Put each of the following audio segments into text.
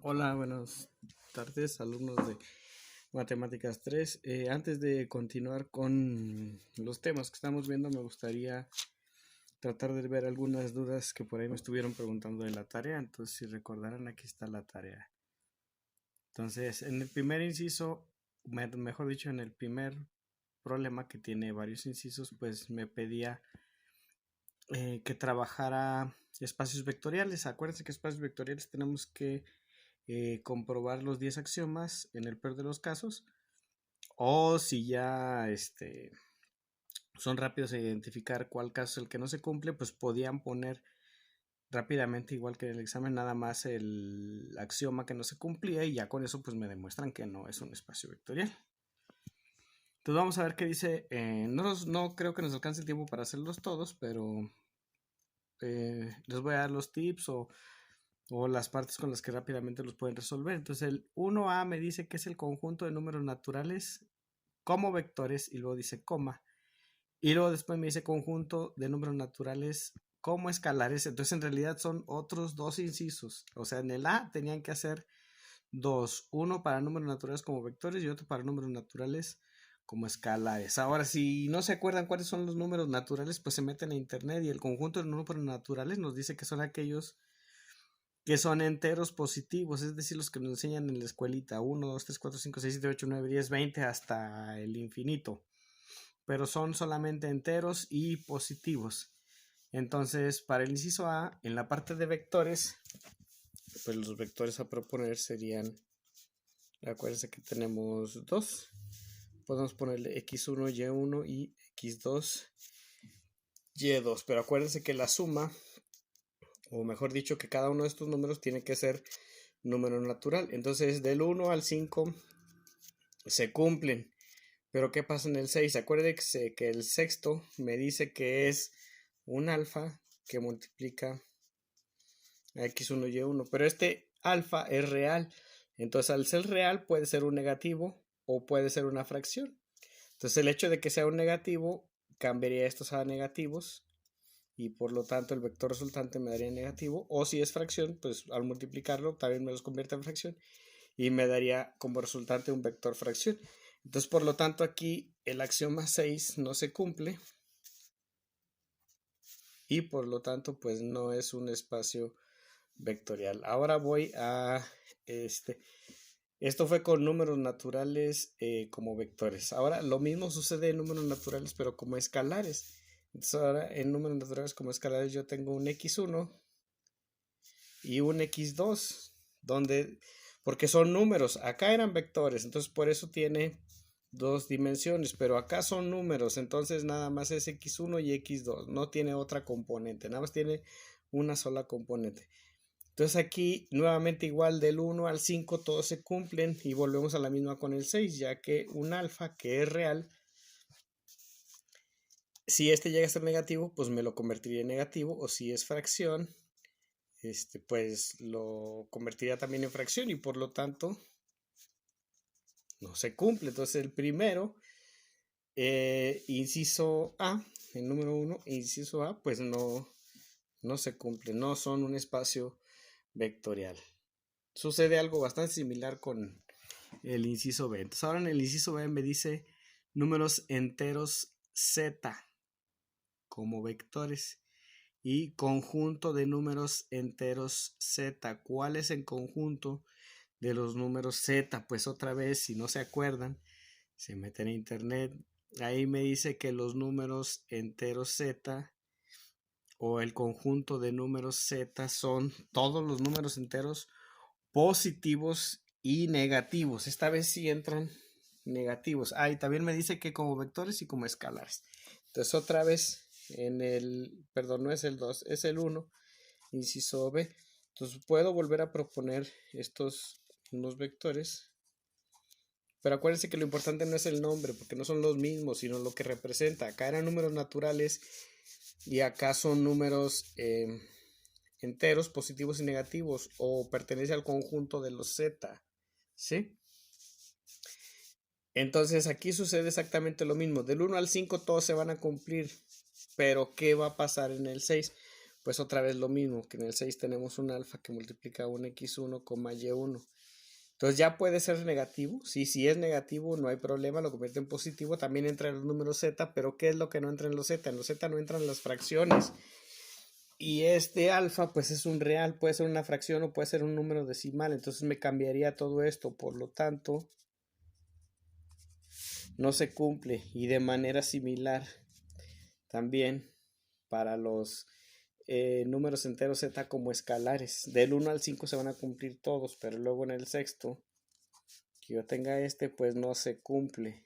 Hola, buenas tardes, alumnos de Matemáticas 3. Antes de continuar con los temas que estamos viendo, me gustaría tratar de ver algunas dudas que por ahí me estuvieron preguntando de la tarea. Entonces, si recordarán, aquí está la tarea. Entonces, en el primer inciso, mejor dicho, en el primer problema que tiene varios incisos, pues me pedía que trabajara espacios vectoriales. Acuérdense que espacios vectoriales tenemos que comprobar los 10 axiomas en el peor de los casos, o si ya son rápidos a identificar cuál caso es el que no se cumple, pues podían poner rápidamente, igual que en el examen, nada más el axioma que no se cumplía y ya con eso pues me demuestran que no es un espacio vectorial. Entonces vamos a ver qué dice. No creo que nos alcance el tiempo para hacerlos todos, pero les voy a dar los tips o las partes con las que rápidamente los pueden resolver. Entonces el 1A me dice que es el conjunto de números naturales como vectores y luego dice coma. Y luego después me dice conjunto de números naturales como escalares. Entonces en realidad son otros dos incisos. O sea, en el A tenían que hacer dos. Uno para números naturales como vectores y otro para números naturales como escalares. Ahora, si no se acuerdan cuáles son los números naturales, pues se meten a internet y el conjunto de números naturales nos dice que son aquellos que son enteros positivos, es decir, los que nos enseñan en la escuelita, 1, 2, 3, 4, 5, 6, 7, 8, 9, 10, 20 hasta el infinito, pero son solamente enteros y positivos. Entonces, para el inciso A, en la parte de vectores, pues los vectores a proponer serían, acuérdense que tenemos dos, podemos ponerle x1, y1 y x2, y2, pero acuérdense que la suma, o mejor dicho, que cada uno de estos números tiene que ser número natural. Entonces, del 1 al 5 se cumplen. Pero ¿qué pasa en el 6? Acuérdense que el sexto me dice que es un alfa que multiplica a x1 y1. Pero este alfa es real. Entonces, al ser real puede ser un negativo o puede ser una fracción. Entonces, el hecho de que sea un negativo cambiaría estos a negativos y por lo tanto el vector resultante me daría negativo. O si es fracción, pues al multiplicarlo también me los convierte en fracción y me daría como resultante un vector fracción. Entonces, por lo tanto, aquí el axioma 6 no se cumple y por lo tanto, pues no es un espacio vectorial. Ahora voy a esto fue con números naturales como vectores. Ahora lo mismo sucede en números naturales, pero como escalares. Entonces, ahora en números naturales como escalares yo tengo un x1 y un x2, porque son números, acá eran vectores, entonces por eso tiene dos dimensiones, pero acá son números, entonces nada más es x1 y x2, no tiene otra componente, nada más tiene una sola componente. Entonces aquí nuevamente igual del 1 al 5 todos se cumplen y volvemos a la misma con el 6, ya que un alfa que es real, si este llega a ser negativo, pues me lo convertiría en negativo, o si es fracción, pues lo convertiría también en fracción y por lo tanto no se cumple. Entonces el primero, inciso A, el número 1, inciso A, pues no se cumple, no son un espacio vectorial. Sucede algo bastante similar con el inciso B. Entonces ahora en el inciso B me dice números enteros Z como vectores y conjunto de números enteros Z. ¿Cuál es el conjunto de los números Z? Pues otra vez, si no se acuerdan, se meten a internet. Ahí me dice que los números enteros Z o el conjunto de números Z son todos los números enteros positivos y negativos. Esta vez sí entran negativos. Y también me dice que como vectores y como escalares. Entonces otra vez perdón, no es el 2, es el 1, inciso B. Entonces puedo volver a proponer unos vectores. Pero acuérdense que lo importante no es el nombre, porque no son los mismos, sino lo que representa. Acá eran números naturales y acá son números enteros, positivos y negativos, o pertenece al conjunto de los Z, ¿sí? Entonces aquí sucede exactamente lo mismo. Del 1 al 5 todos se van a cumplir, pero ¿qué va a pasar en el 6? pues otra vez lo mismo, que en el 6 tenemos un alfa que multiplica un x1, y1. Entonces ya puede ser negativo. Sí, si es negativo no hay problema, lo convierte en positivo. También entra en los números z, pero ¿qué es lo que no entra en los z? En los z no entran las fracciones. Y este alfa pues es un real, puede ser una fracción o puede ser un número decimal. Entonces me cambiaría todo esto. Por lo tanto, no se cumple. Y de manera similar también para los números enteros z como escalares. Del 1 al 5 se van a cumplir todos, pero luego en el sexto que yo tenga pues no se cumple,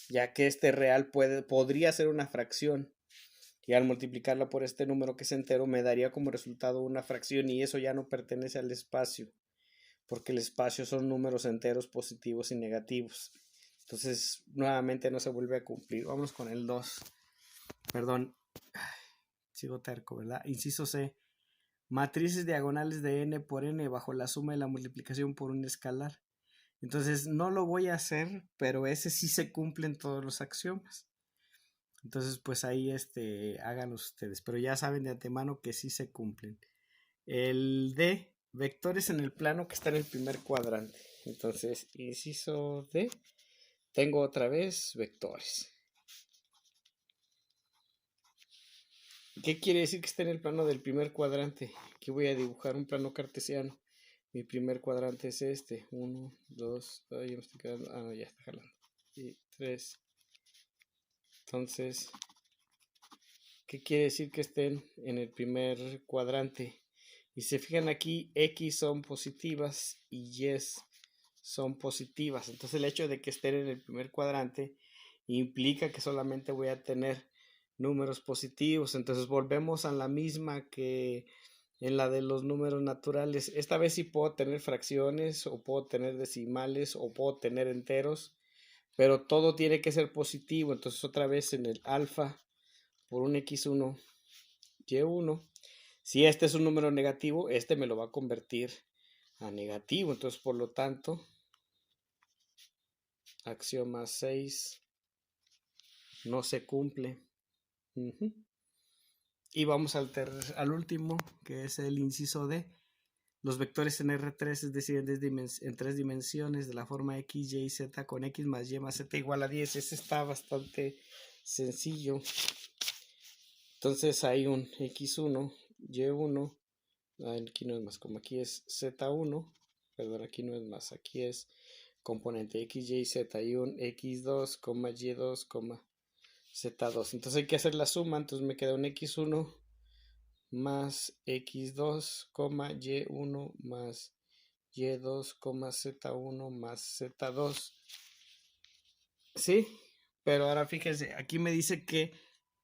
ya que este real podría ser una fracción y al multiplicarla por este número que es entero me daría como resultado una fracción y eso ya no pertenece al espacio, porque el espacio son números enteros positivos y negativos. Entonces nuevamente no se vuelve a cumplir. Vamos con el 2. Perdón, sigo terco, ¿verdad? Inciso C. Matrices diagonales de n por n bajo la suma y la multiplicación por un escalar. Entonces no lo voy a hacer, pero ese sí se cumple en todos los axiomas. Entonces pues ahí háganlo ustedes, pero ya saben de antemano que sí se cumplen. El D, vectores en el plano que está en el primer cuadrante. Entonces, inciso D, tengo otra vez vectores. ¿Qué quiere decir que está en el plano del primer cuadrante? Aquí voy a dibujar un plano cartesiano. Mi primer cuadrante es este. 1, 2, ya me estoy quedando. Ah, no, ya está jalando. Y 3. Entonces, ¿qué quiere decir que estén en el primer cuadrante? Y se fijan aquí, X son positivas y Y son positivas. Entonces el hecho de que estén en el primer cuadrante implica que solamente voy a tener números positivos. Entonces volvemos a la misma que en la de los números naturales. Esta vez sí puedo tener fracciones o puedo tener decimales o puedo tener enteros, pero todo tiene que ser positivo. Entonces otra vez en el alfa por un x1, y1. Si este es un número negativo, este me lo va a convertir a negativo. Entonces por lo tanto, axioma 6 no se cumple. Y vamos al último, que es el inciso D. Los vectores en R3, es decir, en tres dimensiones de la forma X, Y, Z con X más Y más Z igual a 10. Ese está bastante sencillo. Entonces hay un X1, Y1, aquí no es más, como aquí es Z1, perdón, aquí no es más, aquí es componente X, Y, Z y un X2, Y2, Z2. Entonces hay que hacer la suma, entonces me queda un X1 más X2, Y1 más Y2, Z1 más Z2. ¿Sí? Pero ahora fíjense, aquí me dice que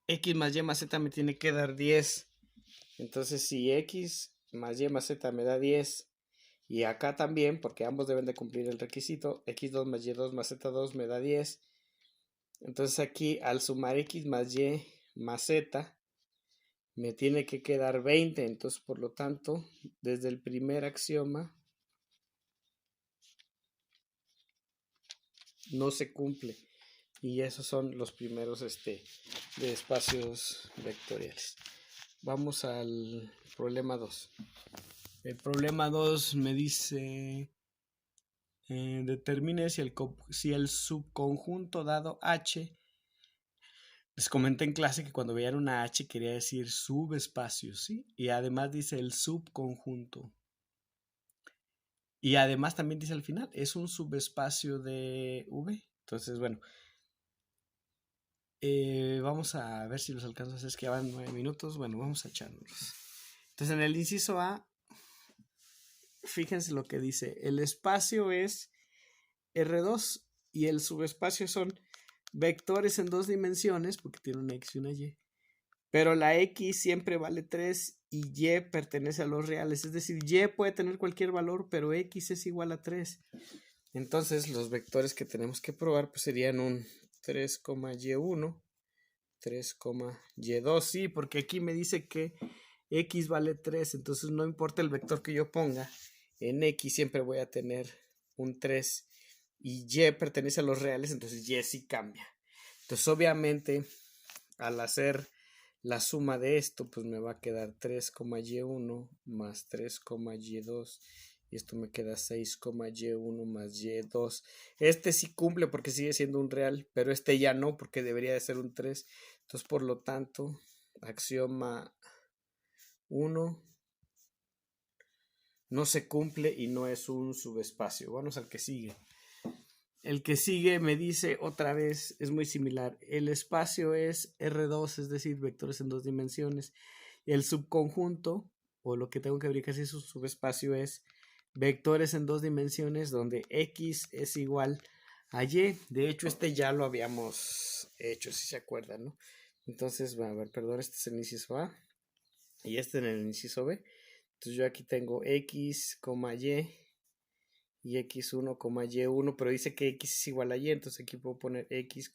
X más Y más Z me tiene que dar 10. Entonces si X más Y más Z me da 10, y acá también, porque ambos deben de cumplir el requisito, X2 más Y2 más Z2 me da 10. Entonces aquí al sumar X más Y más Z me tiene que quedar 20. Entonces por lo tanto, desde el primer axioma no se cumple. Y esos son los primeros de espacios vectoriales. Vamos al problema 2. El problema 2 me dice determine si el subconjunto dado H. Les comenté en clase que cuando veían una H quería decir subespacio, ¿sí? Y además dice el subconjunto. Y además también dice al final, es un subespacio de V. Entonces, bueno, vamos a ver si los alcanzo a hacer. Es que ya van 9 minutos. Bueno, vamos a echárnoslos. Entonces, en el inciso A, fíjense lo que dice. El espacio es R2 y el subespacio son vectores en dos dimensiones, porque tiene una X y una Y. Pero la X siempre vale 3 y Y pertenece a los reales. Es decir, Y puede tener cualquier valor, pero X es igual a 3. Entonces, los vectores que tenemos que probar pues serían un 3, Y1, 3, Y2. Sí, porque aquí me dice que X vale 3. Entonces, no importa el vector que yo ponga, en X siempre voy a tener un 3. Y Y pertenece a los reales, entonces Y sí cambia. Entonces, obviamente, al hacer la suma de esto pues me va a quedar 3,y1 más 3,y2 y esto me queda 6,y1 más y2. Este sí cumple porque sigue siendo un real, pero este ya no porque debería de ser un 3. Entonces por lo tanto, axioma 1 no se cumple y no es un subespacio. Vamos al que sigue. El que sigue me dice otra vez, es muy similar. El espacio es R2, es decir, vectores en dos dimensiones. El subconjunto, o lo que tengo que abrir casi es un subespacio, es vectores en dos dimensiones donde X es igual a Y. De hecho, este ya lo habíamos hecho, si se acuerdan, ¿no? Entonces, va a ver, perdón, este es el inciso A y este en el inciso B. Entonces yo aquí tengo X, Y x1, y1, pero dice que x es igual a y, entonces aquí puedo poner x,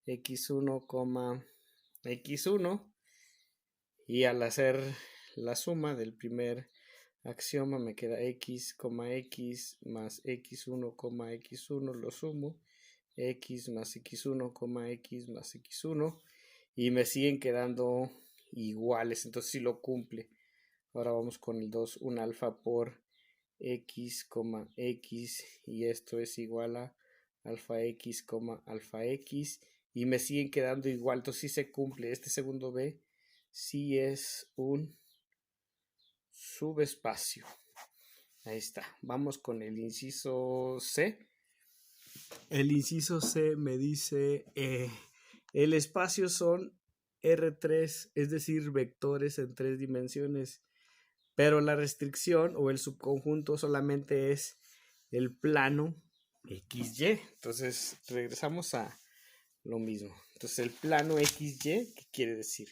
x1, x1, y al hacer la suma del primer axioma me queda x, x más x1, x1, lo sumo, x más x1, x más x1, y me siguen quedando iguales, entonces sí lo cumple. Ahora vamos con el 2, un alfa por x, x, y esto es igual a alfa x, alfa x, y me siguen quedando igual, entonces sí se cumple. Este segundo B sí es un subespacio. Ahí está. Vamos con el inciso C. El inciso C me dice el espacio son R3, es decir, vectores en tres dimensiones, pero la restricción o el subconjunto solamente es el plano XY. Entonces regresamos a lo mismo. Entonces el plano XY, ¿qué quiere decir?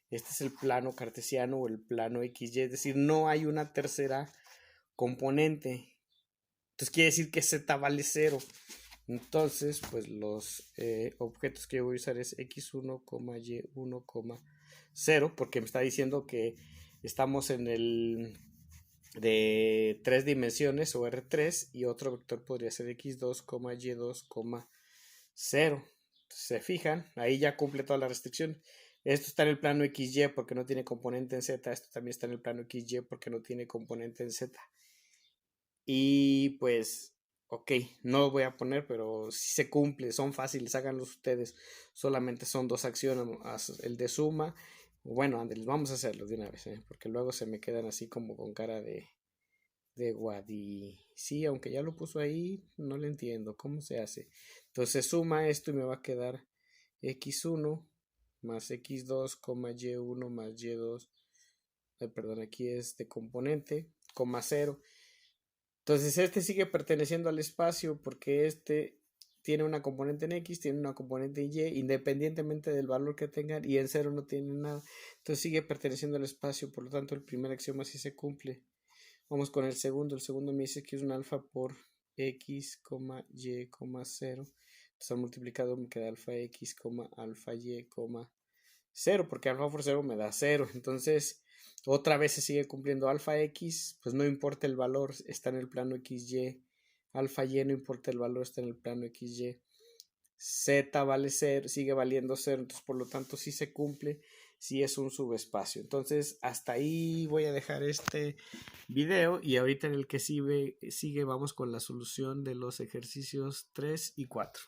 Este es el plano cartesiano o el plano XY, es decir, no hay una tercera componente. Entonces quiere decir que Z vale 0. Entonces, pues los objetos que yo voy a usar es x1, y1, 0, porque me está diciendo que estamos en el de 3 dimensiones o R3 y otro vector podría ser x2, y2, 0. Se fijan, ahí ya cumple toda la restricción. Esto está en el plano XY porque no tiene componente en Z. Esto también está en el plano XY porque no tiene componente en Z. Y pues, ok, no lo voy a poner, pero si se cumple, son fáciles, háganlos ustedes. Solamente son dos acciones, el de suma. Bueno, Andrés, vamos a hacerlo de una vez, porque luego se me quedan así como con cara de Wadi. Sí, aunque ya lo puso ahí, no le entiendo cómo se hace. Entonces suma esto y me va a quedar x1 más x2, y1 más y2. Perdón, aquí es de componente, 0. Entonces este sigue perteneciendo al espacio porque este tiene una componente en X, tiene una componente en Y, independientemente del valor que tengan, y en 0 no tiene nada. Entonces sigue perteneciendo al espacio, por lo tanto el primer axioma sí se cumple. Vamos con el segundo. El segundo me dice que es un alfa por X, Y, 0. Entonces al multiplicado me queda alfa X, alfa Y, 0, porque alfa por 0 me da 0. Entonces otra vez se sigue cumpliendo alfa X, pues no importa el valor, está en el plano XY. Alfa Y no importa el valor, está en el plano XY. Z vale 0, sigue valiendo 0, entonces por lo tanto sí se cumple, sí es un subespacio. Entonces hasta ahí voy a dejar este video y ahorita en el que sigue vamos con la solución de los ejercicios 3 y 4.